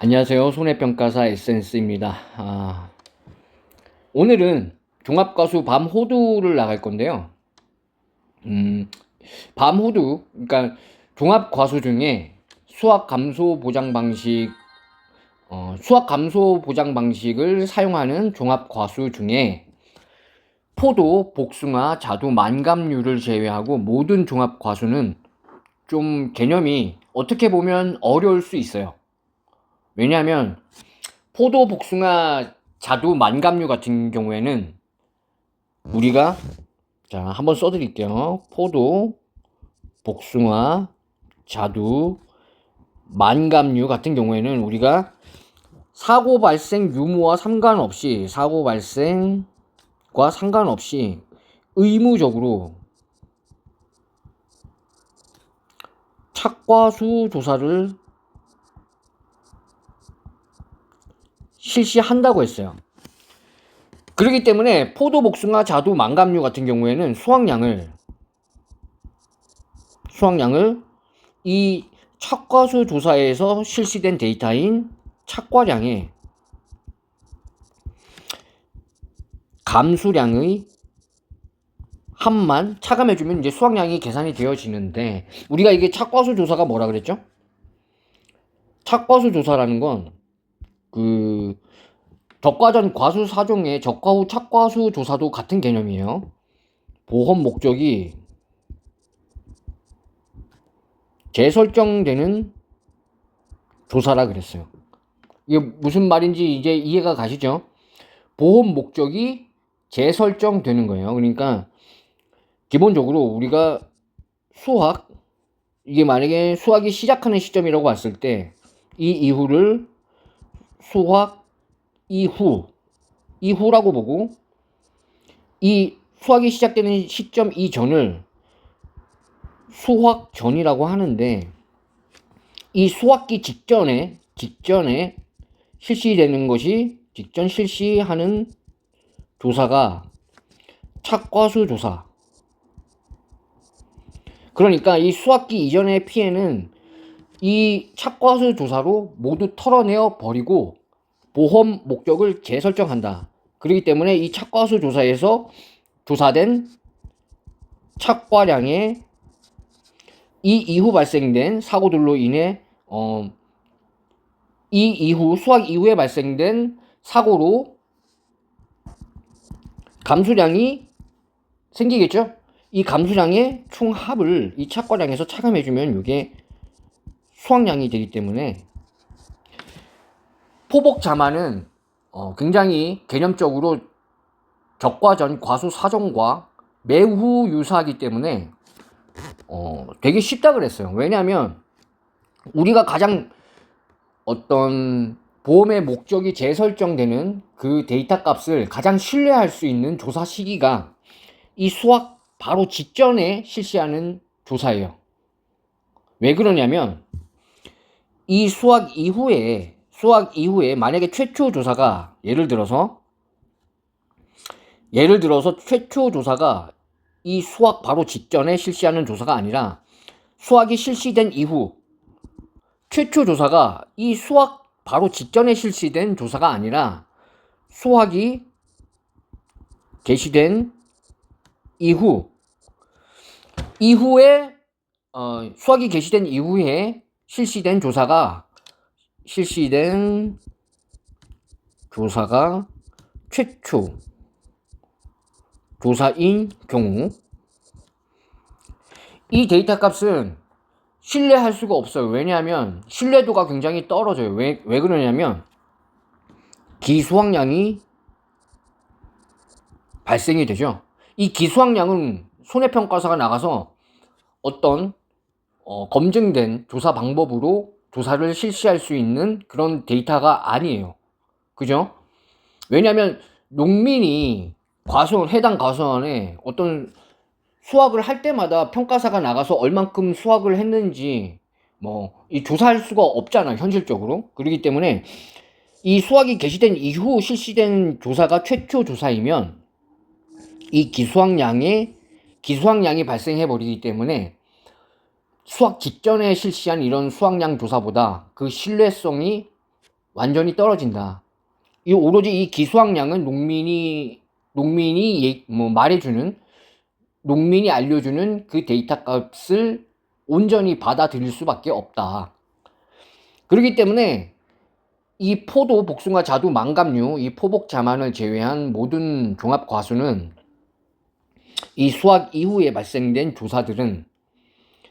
안녕하세요. 손해평가사 에센스입니다. 오늘은 종합과수 밤 호두를 나갈 건데요. 밤 호두, 그러니까 종합과수 중에 수학 감소 보장 방식을 사용하는 종합과수 중에 포도, 복숭아, 자두, 만감류를 제외하고 모든 종합과수는 좀 개념이 어떻게 보면 어려울 수 있어요. 왜냐하면 포도, 복숭아, 자두, 만감류 같은 경우에는 우리가 한번 써드릴게요. 포도, 복숭아, 자두, 만감류 같은 경우에는 우리가 사고 발생 유무와 상관없이 의무적으로 착과수 조사를 실시한다고 했어요. 그렇기 때문에 포도, 복숭아, 자두, 만감류 같은 경우에는 수확량을 이 착과수 조사에서 실시된 데이터인 착과량의 감수량의 합만 차감해주면 이제 수확량이 계산이 되어지는데, 우리가 이게 착과수 조사가 뭐라 그랬죠? 착과수 조사라는 건 적과전 과수 사종의 적과 후 착과수 조사도 같은 개념이에요. 보험 목적이 재설정되는 조사라 그랬어요. 이게 무슨 말인지 이제 이해가 가시죠? 보험 목적이 재설정되는 거예요. 그러니까 기본적으로 우리가 이게 만약에 수학이 시작하는 시점이라고 봤을 때 이 이후를 수학 이후라고 보고, 이 수학이 시작되는 시점 이전을 수학 전이라고 하는데, 이 수학기 직전에 실시되는 것이 실시하는 조사가 착과수 조사. 그러니까 이 수학기 이전의 피해는 이 착과수 조사로 모두 털어내어 버리고 보험 목적을 재설정한다. 그렇기 때문에 이 착과수 조사에서 조사된 착과량의 이 이후 발생된 사고들로 인해 수학 이후에 발생된 사고로 감수량이 생기겠죠? 이 감수량의 총합을 이 착과량에서 차감해주면 이게 수확량이 되기 때문에 포복자만은 굉장히 개념적으로 적과전 과수 사정과 매우 유사하기 때문에 되게 쉽다 그랬어요. 왜냐하면 우리가 가장 어떤 보험의 목적이 재설정되는 그 데이터 값을 가장 신뢰할 수 있는 조사 시기가 이 수학 바로 직전에 실시하는 조사예요. 왜 그러냐면 이 수학 이후에 만약에 최초 조사가 예를 들어서 최초 조사가 이 수학 바로 직전에 실시하는 조사가 아니라 수학이 실시된 이후, 최초 조사가 이 수학 바로 직전에 실시된 조사가 아니라 수학이 개시된 이후에 수학이 개시된 이후에 실시된 조사가 최초 조사인 경우 이 데이터 값은 신뢰할 수가 없어요. 왜냐하면 신뢰도가 굉장히 떨어져요. 왜 그러냐면 기수확량이 발생이 되죠. 이 기수확량은 손해평가사가 나가서 어떤 검증된 조사 방법으로 조사를 실시할 수 있는 그런 데이터가 아니에요. 그죠? 왜냐하면 농민이 해당 과수원에 어떤 수확을 할 때마다 평가사가 나가서 얼만큼 수확을 했는지 이 조사할 수가 없잖아, 현실적으로. 그렇기 때문에 이 수확이 개시된 이후 실시된 조사가 최초 조사이면 이 기수확량이 발생해 버리기 때문에 수확 직전에 실시한 이런 수확량 조사보다 그 신뢰성이 완전히 떨어진다. 이 오로지 이 기수학량은 농민이 알려주는 그 데이터 값을 온전히 받아들일 수밖에 없다. 그렇기 때문에 이 포도, 복숭아, 자두, 망감류, 이 포복 자만을 제외한 모든 종합 과수는 이 수확 이후에 발생된 조사들은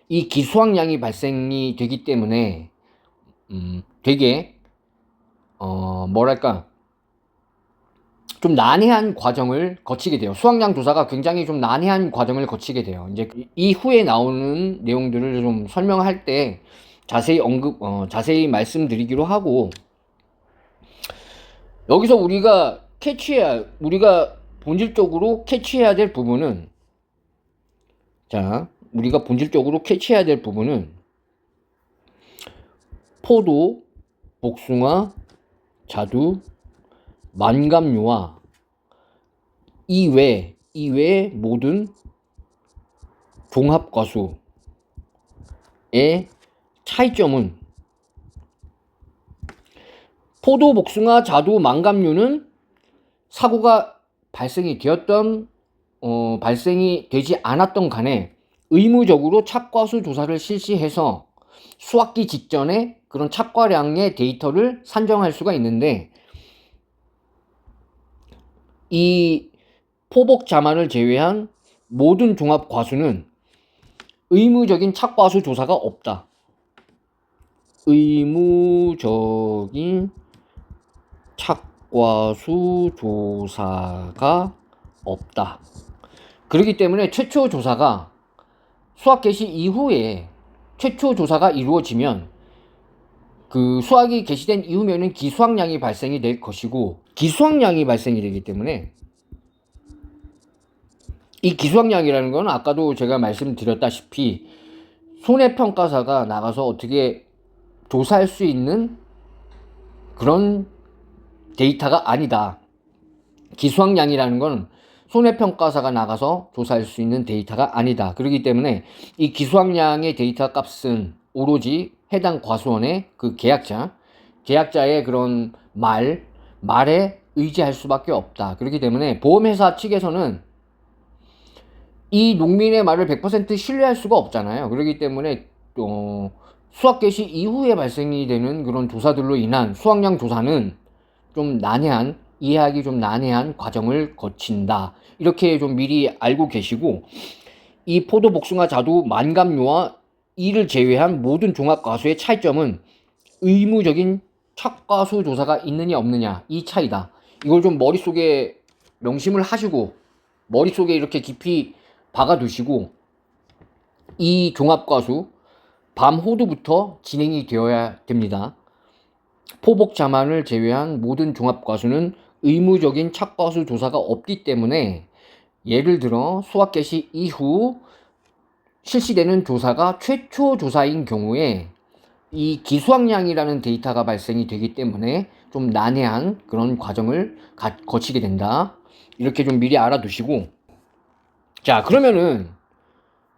이 기수학량이 발생이 되기 때문에 되게 뭐랄까 좀 난해한 과정을 거치게 돼요. 수학량 조사가 굉장히 좀 난해한 과정을 거치게 돼요. 이제 이후에 나오는 내용들을 좀 설명할 때 자세히 자세히 말씀드리기로 하고, 여기서 우리가 본질적으로 캐치해야 될 부분은, 포도, 복숭아, 자두, 만감류와 이외 모든 종합과수의 차이점은, 포도, 복숭아, 자두, 망감류는 사고가 발생이 되지 않았던 간에 의무적으로 착과수 조사를 실시해서 수확기 직전에 그런 착과량의 데이터를 산정할 수가 있는데, 이 포복 자만을 제외한 모든 종합 과수는 의무적인 착과수 조사가 없다. 의무적인 착과수 조사가 없다. 그렇기 때문에 최초 조사가 수확 개시 이후에 최초 조사가 이루어지면 그 수확이 개시된 이후면은 기수학량이 발생이 될 것이고, 기수학량이 발생이 되기 때문에 이 기수학량이라는 건 아까도 제가 말씀드렸다시피 손해평가사가 나가서 어떻게 조사할 수 있는 그런 데이터가 아니다. 기수학량이라는 건 손해평가사가 나가서 조사할 수 있는 데이터가 아니다. 그렇기 때문에 이 기수학량의 데이터 값은 오로지 해당 과수원의 그 계약자의 그런 말에 의지할 수밖에 없다. 그렇기 때문에 보험회사 측에서는 이 농민의 말을 100% 신뢰할 수가 없잖아요. 그렇기 때문에 수확 개시 이후에 발생이 되는 그런 조사들로 인한 수확량 조사는 좀 이해하기 좀 난해한 과정을 거친다. 이렇게 좀 미리 알고 계시고, 이 포도, 복숭아, 자두, 만감류와 이를 제외한 모든 종합과수의 차이점은 의무적인 착과수 조사가 있느냐 없느냐, 이 차이다. 이걸 좀 머릿속에 명심을 하시고 머릿속에 이렇게 깊이 박아두시고, 이 종합과수 밤 호두부터 진행이 되어야 됩니다. 포복 자만을 제외한 모든 종합과수는 의무적인 착과수 조사가 없기 때문에, 예를 들어 수확 개시 이후 실시되는 조사가 최초 조사인 경우에 이 기수학량이라는 데이터가 발생이 되기 때문에 좀 난해한 그런 과정을 거치게 된다. 이렇게 좀 미리 알아두시고, 자, 그러면은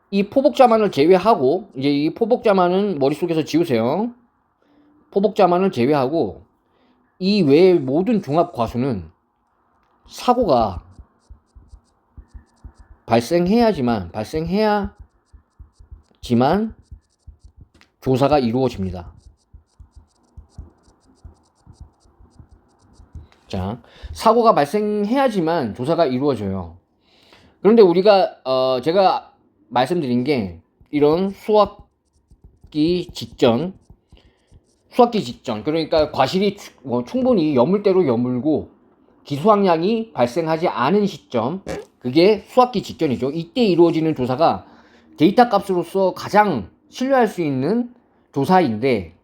이 포복자만을 제외하고, 이제 이 포복자만은 머릿속에서 지우세요. 포복자만을 제외하고 이 외의 모든 종합과수는 사고가 발생해야지만 조사가 이루어집니다. 자, 사고가 발생해야지만 조사가 이루어져요. 그런데 제가 말씀드린 게 이런 수확기 직전, 그러니까 과실이 충분히 여물대로 여물고 기수학량이 발생하지 않은 시점, 그게 수확기 직전이죠. 이때 이루어지는 조사가 데이터 값으로서 가장 신뢰할 수 있는 조사인데,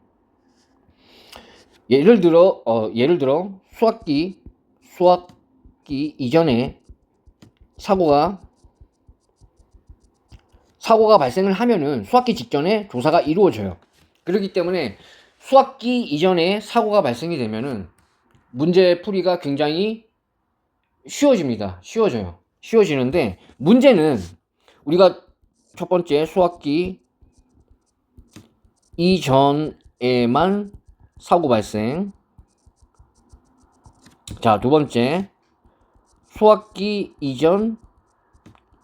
예를 들어 수확기 이전에 사고가 발생을 하면은 수확기 직전에 조사가 이루어져요. 그렇기 때문에 수확기 이전에 사고가 발생이 되면은 문제 풀이가 굉장히 쉬워지는데, 문제는 우리가 첫 번째 수확기 이전에만 사고 발생, 자, 두 번째, 수학기 이전,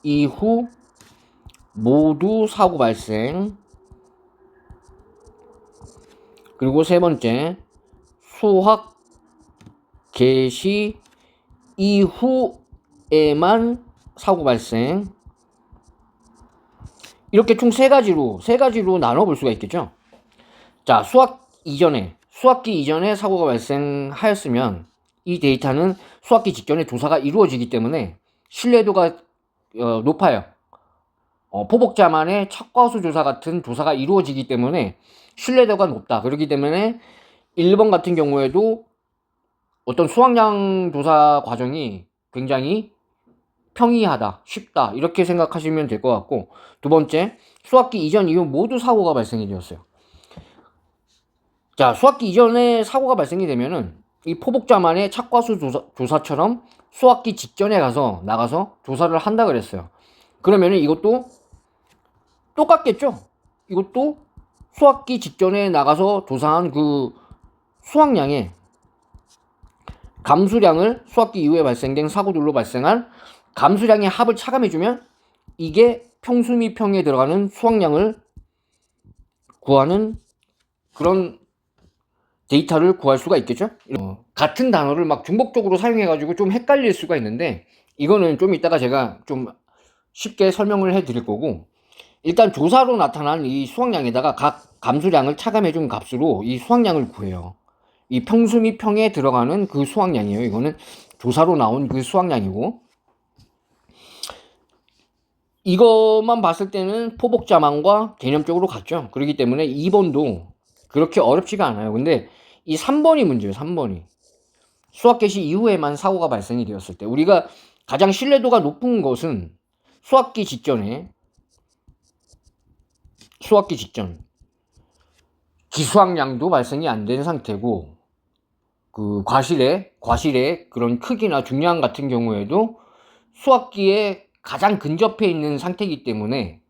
이후 모두 사고 발생. 그리고 세 번째, 수학 개시 이후에만 사고 발생. 이렇게 총 세 가지로 나눠 볼 수가 있겠죠. 자, 수학기 이전에 사고가 발생하였으면 이 데이터는 수학기 직전에 조사가 이루어지기 때문에 신뢰도가 높아요. 포복자만의 척과수 조사 같은 조사가 이루어지기 때문에 신뢰도가 높다. 그렇기 때문에 1번 같은 경우에도 어떤 수학량 조사 과정이 굉장히 평이하다, 쉽다, 이렇게 생각하시면 될 것 같고, 두 번째, 수학기 이전 이후 모두 사고가 발생이 되었어요. 자, 수학기 이전에 사고가 발생이 되면은 이 포복자만의 착과수 조사처럼 수학기 직전에 나가서 조사를 한다 그랬어요. 그러면은 이것도 똑같겠죠? 이것도 수학기 직전에 나가서 조사한 그 수학량의 감수량을 수학기 이후에 발생된 사고들로 발생한 감수량의 합을 차감해주면 이게 평수 및 평에 들어가는 수학량을 구하는 그런 데이터를 구할 수가 있겠죠. 같은 단어를 막 중복적으로 사용해가지고 좀 헷갈릴 수가 있는데 이거는 좀 이따가 제가 좀 쉽게 설명을 해드릴 거고, 일단 조사로 나타난 이 수학량에다가 각 감수량을 차감해준 값으로 이 수학량을 구해요. 이 평수 및 평에 들어가는 그 수학량이에요. 이거는 조사로 나온 그 수학량이고, 이것만 봤을 때는 포복자만과 개념적으로 같죠. 그렇기 때문에 2번도 그렇게 어렵지가 않아요. 근데 이 3번이 문제예요. 3번이 수학 개시 이후에만 사고가 발생이 되었을 때, 우리가 가장 신뢰도가 높은 것은 수학기 직전 기수학량도 발생이 안 된 상태고, 그 과실의 그런 크기나 중량 같은 경우에도 수학기에 가장 근접해 있는 상태이기 때문에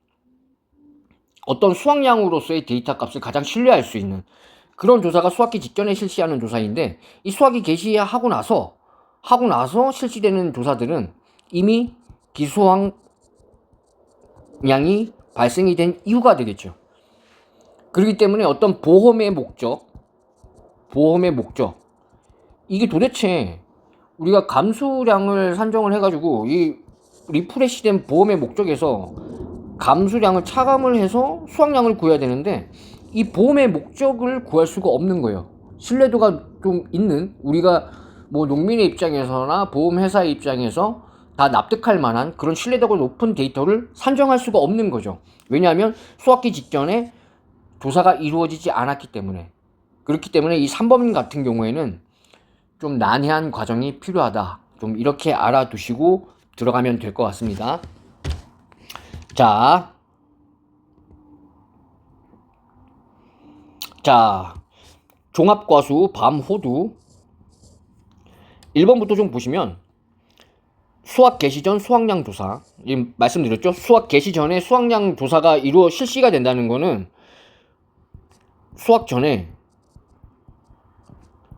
어떤 수학량으로서의 데이터 값을 가장 신뢰할 수 있는 그런 조사가 수학기 직전에 실시하는 조사인데, 이 수학이 개시하고 나서 실시되는 조사들은 이미 기수학량이 발생이 된 이유가 되겠죠. 그렇기 때문에 어떤 보험의 목적, 이게 도대체 우리가 감수량을 산정을 해가지고 이 리프레시된 보험의 목적에서 감수량을 차감을 해서 수학량을 구해야 되는데, 이 보험의 목적을 구할 수가 없는 거예요. 신뢰도가 좀 있는, 우리가 뭐 농민의 입장에서나 보험회사의 입장에서 다 납득할 만한 그런 신뢰도가 높은 데이터를 산정할 수가 없는 거죠. 왜냐하면 수학기 직전에 조사가 이루어지지 않았기 때문에. 그렇기 때문에 이 3번 같은 경우에는 좀 난해한 과정이 필요하다. 좀 이렇게 알아두시고 들어가면 될 것 같습니다. 자, 종합과수 밤호두 1번부터 좀 보시면, 수학 개시 전 수학량 조사, 말씀드렸죠? 수학 개시 전에 수학량 조사가 실시가 된다는 거는 수학 전에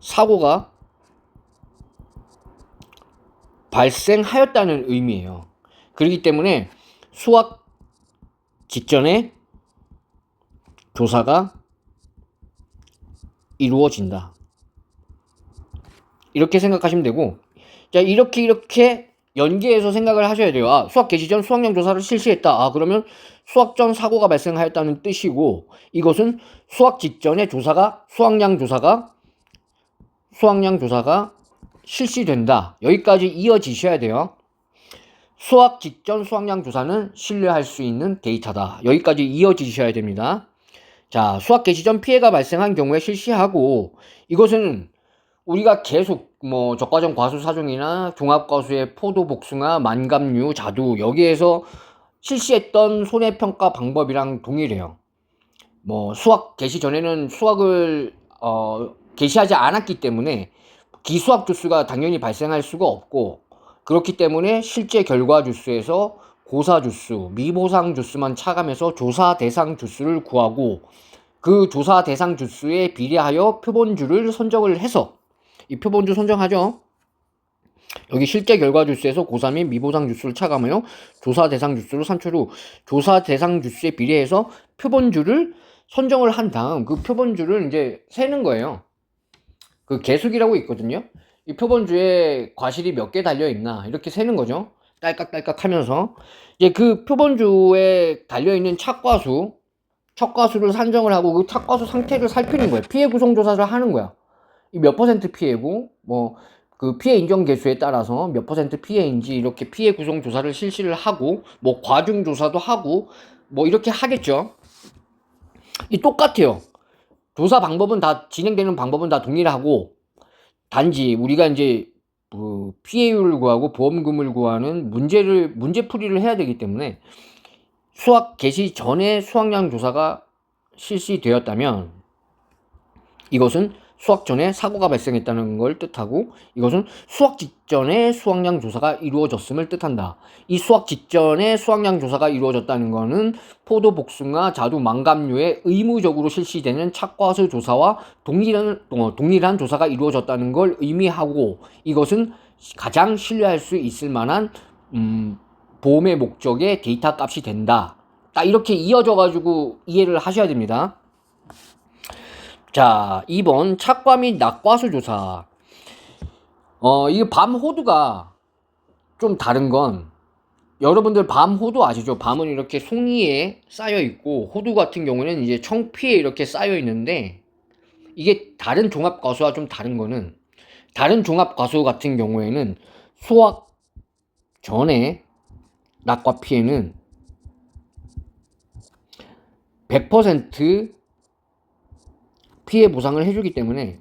사고가 발생하였다는 의미예요. 그렇기 때문에 수학 직전에 조사가 이루어진다. 이렇게 생각하시면 되고, 자, 이렇게 연계해서 생각을 하셔야 돼요. 아, 수학 개시 전 수학량 조사를 실시했다. 아, 그러면 수학 전 사고가 발생하였다는 뜻이고, 이것은 수학 직전에 수학량 조사가 실시된다. 여기까지 이어지셔야 돼요. 수학 직전 수학량 조사는 신뢰할 수 있는 데이터다. 여기까지 이어지셔야 됩니다. 자, 수학 개시 전 피해가 발생한 경우에 실시하고, 이것은 우리가 계속 뭐 적과점 과수사중이나 종합과수의 포도, 복숭아, 만감류, 자두, 여기에서 실시했던 손해평가 방법이랑 동일해요. 뭐 수학 개시 전에는 수학을 개시하지 않았기 때문에 기수학 주수가 당연히 발생할 수가 없고, 그렇기 때문에 실제 결과 주수에서 고사 주수, 미보상 주수만 차감해서 조사 대상 주수를 구하고, 그 조사 대상 주수에 비례하여 표본주를 선정을 해서, 이 표본주 선정하죠. 여기 실제 결과 주수에서 고사 및 미보상 주수를 차감하여 조사 대상 주수를 산출 후 조사 대상 주수에 비례해서 표본주를 선정을 한 다음 그 표본주를 이제 세는 거예요. 그 계수기라고 있거든요. 이 표본주에 과실이 몇 개 달려 있나 이렇게 세는 거죠. 딸깍딸깍 하면서 이제 그 표본주에 달려 있는 척과수를 산정을 하고 그 척과수 상태를 살피는 거예요. 피해 구성 조사를 하는 거야. 이 몇 퍼센트 피해고 뭐 그 피해 인정 개수에 따라서 몇 퍼센트 피해인지 이렇게 피해 구성 조사를 실시를 하고 뭐 과중 조사도 하고 뭐 이렇게 하겠죠. 이 똑같아요. 조사 방법은 다 진행되는 방법은 다 동일하고 단지 우리가 이제 그 피해율을 구하고 보험금을 구하는 문제풀이를 해야 되기 때문에 수학 개시 전에 수확량 조사가 실시되었다면 이것은 수확 전에 사고가 발생했다는 걸 뜻하고 이것은 수확 직전에 수확량 조사가 이루어졌음을 뜻한다. 이 수확 직전에 수확량 조사가 이루어졌다는 것은 포도 복숭아 자두 망감류에 의무적으로 실시되는 착과수 조사와 동일한 조사가 이루어졌다는 걸 의미하고 이것은 가장 신뢰할 수 있을 만한 보험의 목적의 데이터 값이 된다. 딱 이렇게 이어져 가지고 이해를 하셔야 됩니다. 자, 2번 착과 및 낙과수 조사. 이거 밤 호두가 좀 다른 건 여러분들 밤 호두 아시죠? 밤은 이렇게 송이에 쌓여 있고 호두 같은 경우는 이제 청피에 이렇게 쌓여 있는데 이게 다른 종합과수와 좀 다른 거는 다른 종합과수 같은 경우에는 수확 전에 낙과 피해는 100% 피해 보상을 해주기 때문에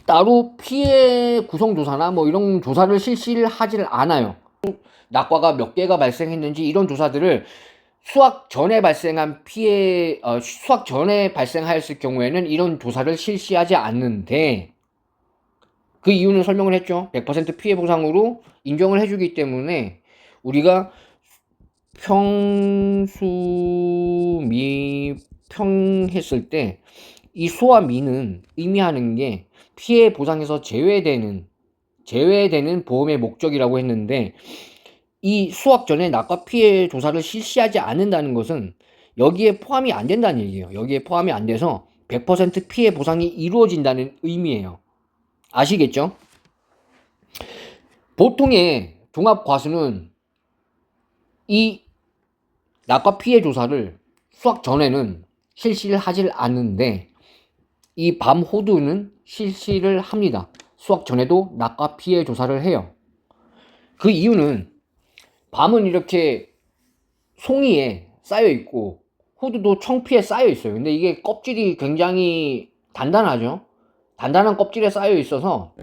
따로 피해 구성조사나 뭐 이런 조사를 실시를 하질 않아요. 낙과가 몇 개가 발생했는지 이런 조사들을 수확 전에 발생한 수확 전에 발생하였을 경우에는 이런 조사를 실시하지 않는데 그 이유는 설명을 했죠. 100% 피해 보상으로 인정을 해주기 때문에 우리가 평했을 때 이 수와 미는 의미하는 게 피해 보상에서 제외되는 보험의 목적이라고 했는데 이 수확 전에 낙과 피해 조사를 실시하지 않는다는 것은 여기에 포함이 안 된다는 얘기예요. 여기에 포함이 안 돼서 100% 피해 보상이 이루어진다는 의미예요. 아시겠죠? 보통의 종합과수는 이 낙과 피해 조사를 수확 전에는 실시를 하질 않는데 이 밤 호두는 실시를 합니다. 수확 전에도 낙과 피해 조사를 해요. 그 이유는 밤은 이렇게 송이에 쌓여 있고 호두도 청피에 쌓여 있어요. 근데 이게 껍질이 굉장히 단단하죠. 단단한 껍질에 쌓여 있어서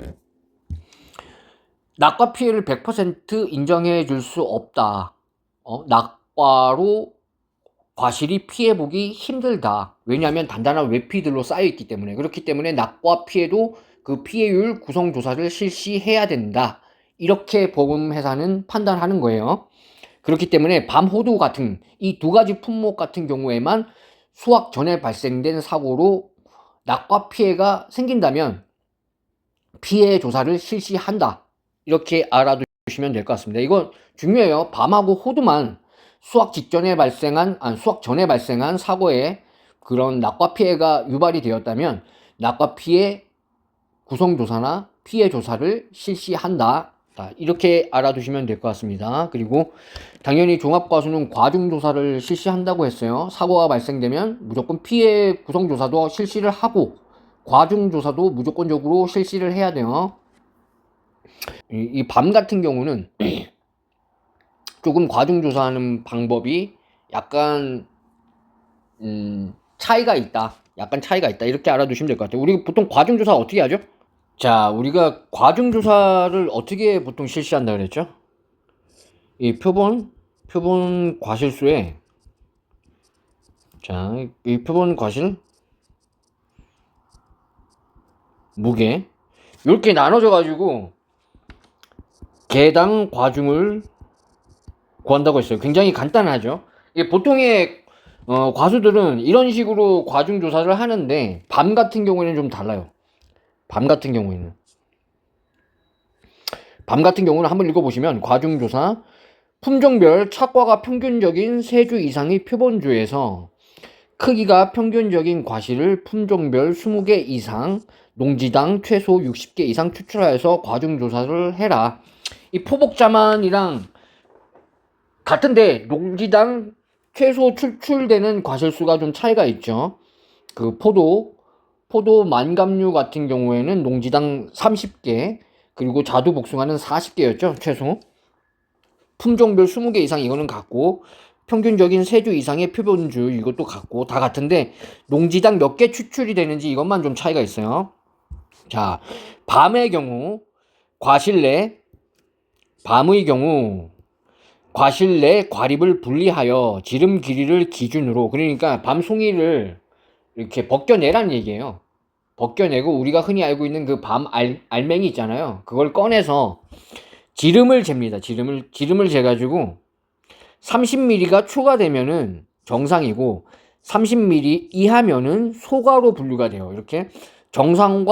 낙과 피해를 100% 인정해 줄 수 없다. 낙과로 과실이 피해보기 힘들다. 왜냐하면 단단한 외피들로 쌓여있기 때문에. 그렇기 때문에 낙과 피해도 그 피해율 구성조사를 실시해야 된다. 이렇게 보험회사는 판단하는 거예요. 그렇기 때문에 밤호두 같은 이 두 가지 품목 같은 경우에만 수확 전에 발생된 사고로 낙과 피해가 생긴다면 피해 조사를 실시한다. 이렇게 알아두시면 될 것 같습니다. 이건 중요해요. 밤하고 호두만 수확 전에 발생한 사고에 그런 낙과 피해가 유발이 되었다면 낙과 피해 구성조사나 피해 조사를 실시한다. 이렇게 알아두시면 될 것 같습니다. 그리고 당연히 종합과수는 과중조사를 실시한다고 했어요. 사고가 발생되면 무조건 피해 구성조사도 실시를 하고 과중조사도 무조건적으로 실시를 해야 돼요. 이 밤 같은 경우는 조금 과중조사하는 방법이 약간 차이가 있다. 이렇게 알아두시면 될 것 같아요. 우리 보통 과중조사 어떻게 하죠? 자, 우리가 과중조사를 어떻게 보통 실시한다 그랬죠? 이 표본 과실수에 자, 이 표본 과실 무게 이렇게 나눠져 가지고 개당 과중을 구한다고 했어요. 굉장히 간단하죠. 보통의 과수들은 이런 식으로 과중 조사를 하는데 밤 같은 경우에는 좀 달라요. 밤 같은 경우에는 밤 같은 경우는 한번 읽어보시면 과중조사 품종별 착과가 평균적인 3주 이상의 표본주에서 크기가 평균적인 과실을 품종별 20개 이상 농지당 최소 60개 이상 추출하여서 과중조사를 해라. 이 포복자만이랑 같은데 농지당 최소 추출되는 과실수가 좀 차이가 있죠. 그 포도 만감류 같은 경우에는 농지당 30개, 그리고 자두 복숭아는 40개였죠, 최소. 품종별 20개 이상 이거는 같고, 평균적인 3주 이상의 표본주 이것도 같고, 다 같은데 농지당 몇 개 추출이 되는지 이것만 좀 차이가 있어요. 자, 밤의 경우 밤의 경우 과실 내 과립을 분리하여 지름 길이를 기준으로, 그러니까 밤송이를 이렇게 벗겨내란 얘기예요. 벗겨내고 우리가 흔히 알고 있는 그 밤 알맹이 있잖아요. 그걸 꺼내서 지름을 잽니다. 지름을 재가지고 30mm가 초과되면은 정상이고 30mm 이하면은 소가로 분류가 돼요. 이렇게 정상,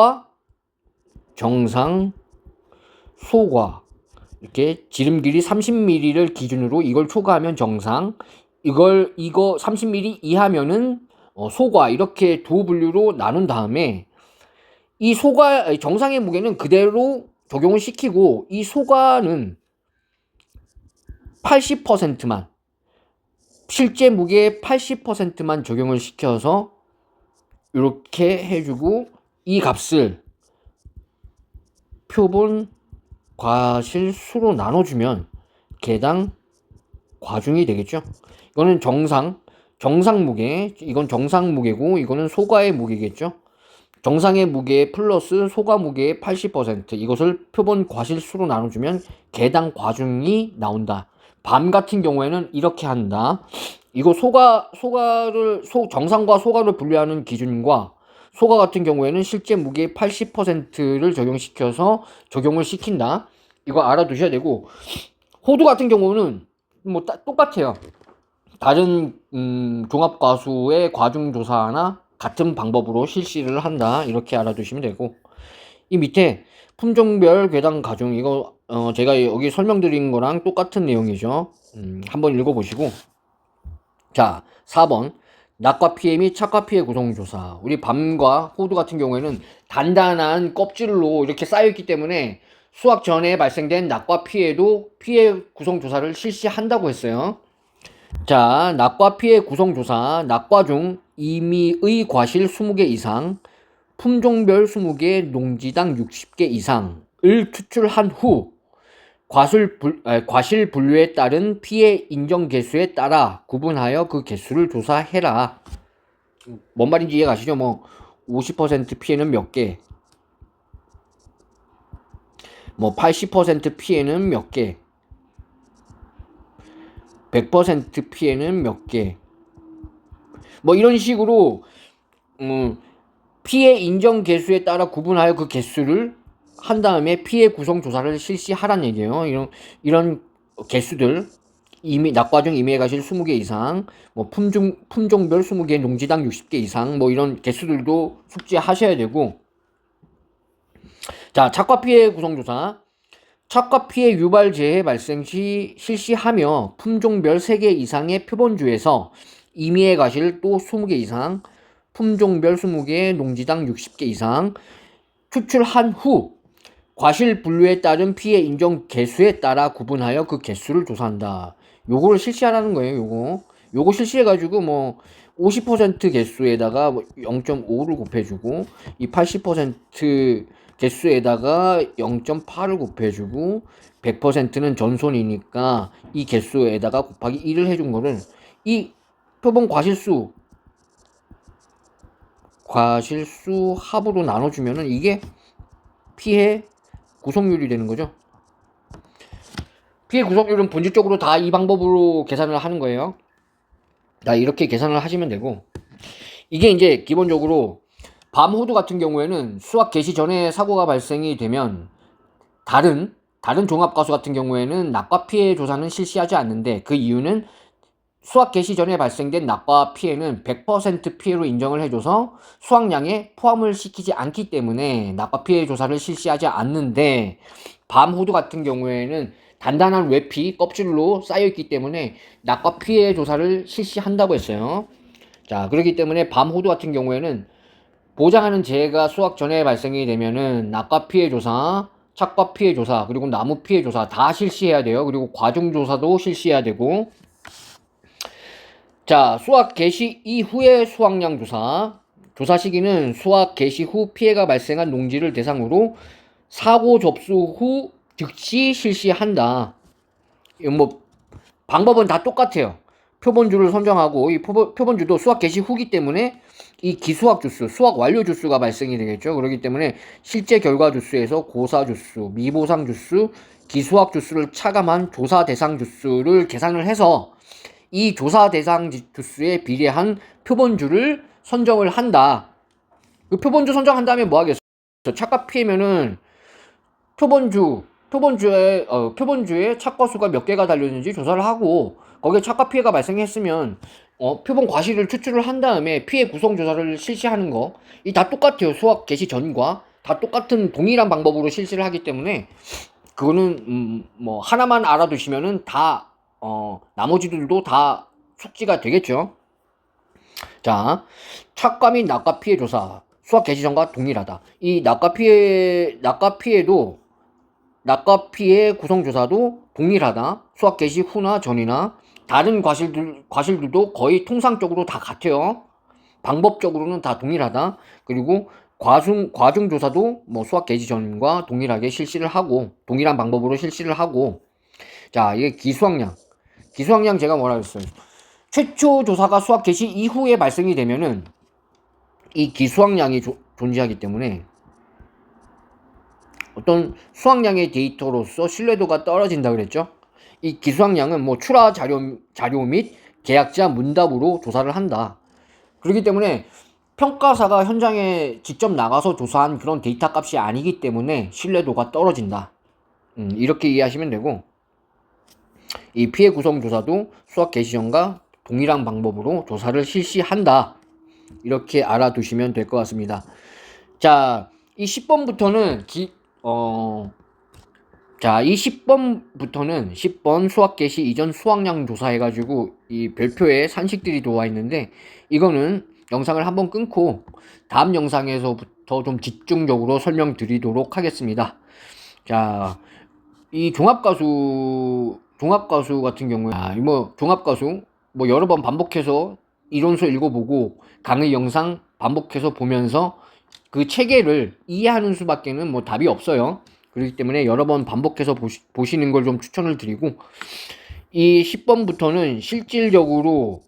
소가, 이렇게 지름 길이 30mm를 기준으로 이걸 초과하면 정상, 이거 30mm 이하면은 소과, 이렇게 두 분류로 나눈 다음에 이 소가 정상의 무게는 그대로 적용을 시키고 이 소가는 80%만, 실제 무게의 80%만 적용을 시켜서 이렇게 해주고 이 값을 표본 과실수로 나눠주면 개당 과중이 되겠죠. 이거는 정상 무게, 이건 정상 무게고 이거는 소가의 무게겠죠. 정상의 무게 플러스 소가 무게의 80%, 이것을 표본 과실수로 나눠주면 개당 과중이 나온다. 밤 같은 경우에는 이렇게 한다. 이거 정상과 소가를 분류하는 기준과 소가 같은 경우에는 실제 무게의 80%를 적용을 시킨다. 이거 알아두셔야 되고, 호두 같은 경우는 뭐 똑같아요. 다른 종합과수의 과중조사나 같은 방법으로 실시를 한다. 이렇게 알아두시면 되고, 이 밑에 품종별 괴당 가중, 이거 제가 여기 설명드린 거랑 똑같은 내용이죠. 한번 읽어보시고. 자, 4번 낙과 피해 및 착과 피해 구성조사. 우리 밤과 호두 같은 경우에는 단단한 껍질로 이렇게 쌓여있기 때문에 수확 전에 발생된 낙과 피해도 피해 구성조사를 실시한다고 했어요. 자, 낙과 피해 구성조사. 낙과 중 임의의 과실 20개 이상, 품종별 20개, 농지당 60개 이상을 추출한 후 과실 분류에 따른 피해 인정 개수에 따라 구분하여 그 개수를 조사해라. 뭔 말인지 이해 가시죠? 뭐 50% 피해는 몇 개, 뭐 80% 피해는 몇 개, 100% 피해는 몇 개, 뭐 이런 식으로 피해 인정 개수에 따라 구분하여 그 개수를 한 다음에 피해 구성 조사를 실시하란 얘기예요. 이런 개수들, 낙과 중 임의의 과실 20개 이상, 뭐 품종별 20개, 농지당 60개 이상, 뭐 이런 개수들도 숙지하셔야 되고. 자, 착과 피해 구성 조사. 착과 피해 유발 재해 발생 시 실시하며 품종별 3개 이상의 표본주에서 임의의 과실 또 20개 이상, 품종별 20개, 농지당 60개 이상 추출한 후 과실 분류에 따른 피해 인정 개수에 따라 구분하여 그 개수를 조사한다. 요거를 실시하라는 거예요. 요거 실시해가지고 뭐 50% 개수에다가 0.5를 곱해주고, 이 80% 개수에다가 0.8을 곱해주고, 100%는 전손이니까 이 개수에다가 곱하기 1을 해준 거를 이 표본 과실수 합으로 나눠주면은 이게 피해 구성률이 되는 거죠. 피해 구성률은 본질적으로 다 이 방법으로 계산을 하는 거예요. 다 이렇게 계산을 하시면 되고, 이게 이제 기본적으로 밤 호두 같은 경우에는 수확 개시 전에 사고가 발생이 되면 다른 종합과수 같은 경우에는 낙과 피해 조사는 실시하지 않는데, 그 이유는 수확 개시 전에 발생된 낙과 피해는 100% 피해로 인정을 해줘서 수확량에 포함을 시키지 않기 때문에 낙과 피해 조사를 실시하지 않는데, 밤 호두 같은 경우에는 단단한 외피 껍질로 쌓여있기 때문에 낙과 피해 조사를 실시한다고 했어요. 자, 그렇기 때문에 밤 호두 같은 경우에는 보장하는 재해가 수확 전에 발생이 되면은 낙과 피해 조사, 착과 피해 조사, 그리고 나무 피해 조사 다 실시해야 돼요. 그리고 과중 조사도 실시해야 되고. 자, 수확 개시 이후의 수확량 조사. 조사 시기는 수확 개시 후 피해가 발생한 농지를 대상으로 사고 접수 후 즉시 실시한다. 뭐 방법은 다 똑같아요. 표본주를 선정하고, 이 표본주도 수확 개시 후기 때문에 이 기수확 주수, 수확 완료 주수가 발생이 되겠죠. 그렇기 때문에 실제 결과 주수에서 고사 주수, 미보상 주수, 기수확 주수를 차감한 조사 대상 주수를 계산을 해서 이 조사 대상 주수에 비례한 표본주를 선정을 한다. 그 표본주 선정한 다음에 뭐 하겠어? 착각 피해면은 표본주에 착과 수가 몇 개가 달렸는지 조사를 하고, 거기에 착과 피해가 발생했으면 표본 과실을 추출을 한 다음에 피해 구성 조사를 실시하는 거, 이 다 똑같아요. 수확 개시 전과 다 똑같은 동일한 방법으로 실시를 하기 때문에 그거는 뭐 하나만 알아두시면은 다 나머지들도 다 숙지가 되겠죠. 자, 착과 및 낙과 피해 조사, 수확 개시 전과 동일하다. 이 낙과 피해도 낙과 피해 구성 조사도 동일하다. 수확 개시 후나 전이나 다른 과실들도 거의 통상적으로 다 같아요. 방법적으로는 다 동일하다. 그리고 과중 조사도 뭐 수확 개시 전과 동일하게 실시를 하고, 동일한 방법으로 실시를 하고. 자, 이게 기수확량. 기수확량 제가 뭐라 그랬어요? 최초 조사가 수확 개시 이후에 발생이 되면은 이 기수확량이 존재하기 때문에 어떤 수확량의 데이터로서 신뢰도가 떨어진다 그랬죠. 이 기수확량은 뭐 출하 자료 및 계약자 문답으로 조사를 한다. 그렇기 때문에 평가사가 현장에 직접 나가서 조사한 그런 데이터 값이 아니기 때문에 신뢰도가 떨어진다. 이렇게 이해하시면 되고, 이 피해 구성 조사도 수확 개시 전과 동일한 방법으로 조사를 실시한다. 이렇게 알아두시면 될 것 같습니다. 자, 이 10번부터는 이 10번 수확 개시 이전 수확량 조사해가지고 이 별표에 산식들이 들어와 있는데, 이거는 영상을 한번 끊고 다음 영상에서부터 좀 집중적으로 설명드리도록 하겠습니다. 자, 이 종합가수 같은 경우에, 종합가수 뭐 여러 번 반복해서 이론서 읽어보고 강의 영상 반복해서 보면서 그 체계를 이해하는 수밖에는 뭐 답이 없어요. 그렇기 때문에 여러 번 반복해서 보시는 걸 좀 추천을 드리고, 이 10번부터는 실질적으로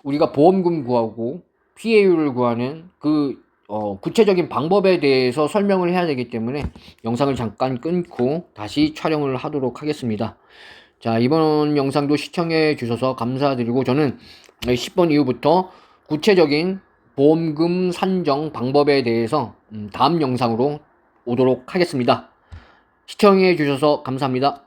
우리가 보험금 구하고 피해율을 구하는 그 구체적인 방법에 대해서 설명을 해야 되기 때문에 영상을 잠깐 끊고 다시 촬영을 하도록 하겠습니다. 자, 이번 영상도 시청해 주셔서 감사드리고, 저는 10번 이후부터 구체적인 보험금 산정 방법에 대해서 다음 영상으로 오도록 하겠습니다. 시청해 주셔서 감사합니다.